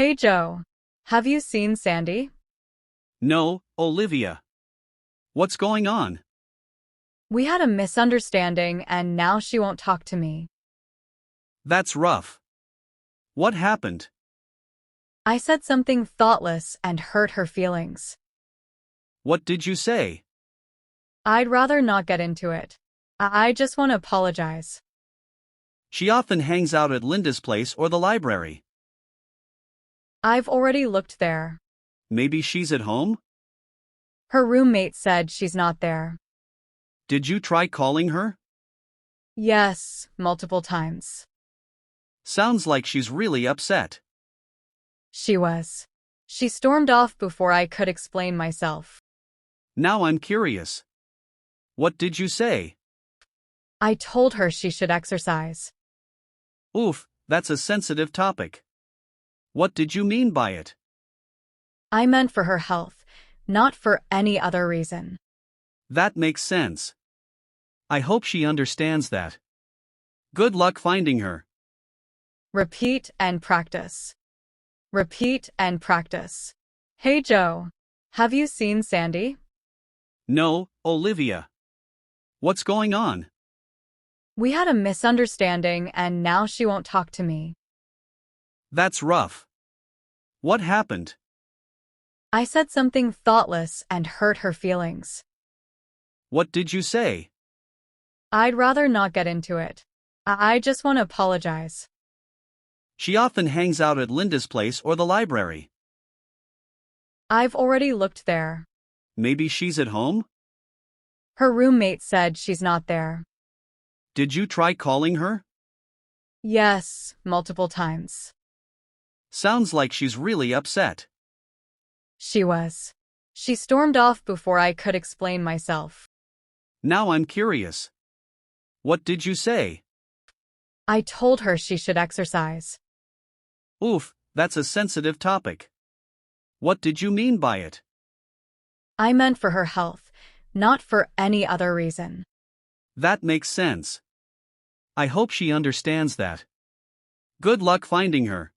Hey Joe, have you seen Sandy? No, Olivia. What's going on? We had a misunderstanding and now she won't talk to me. That's rough. What happened? I said something thoughtless and hurt her feelings. What did you say? I'd rather not get into it. I just want to apologize. She often hangs out at Linda's place or the library. I've already looked there. Maybe she's at home? Her roommate said she's not there. Did you try calling her? Yes, multiple times. Sounds like she's really upset. She was. She stormed off before I could explain myself. Now I'm curious. What did you say? I told her she should exercise. Oof, that's a sensitive topic. What did you mean by it? I meant for her health, not for any other reason. That makes sense. I hope she understands that. Good luck finding her. Repeat and practice. Repeat and practice. Hey Joe, have you seen Sandy? No, Olivia. What's going on? We had a misunderstanding and now she won't talk to me. That's rough. What happened? I said something thoughtless and hurt her feelings. What did you say? I'd rather not get into it. I just want to apologize. She often hangs out at Linda's place or the library. I've already looked there. Maybe she's at home? Her roommate said she's not there. Did you try calling her? Yes, multiple times. Sounds like she's really upset. She was. She stormed off before I could explain myself. Now I'm curious. What did you say? I told her she should exercise. Oof, that's a sensitive topic. What did you mean by it? I meant for her health, not for any other reason. That makes sense. I hope she understands that. Good luck finding her.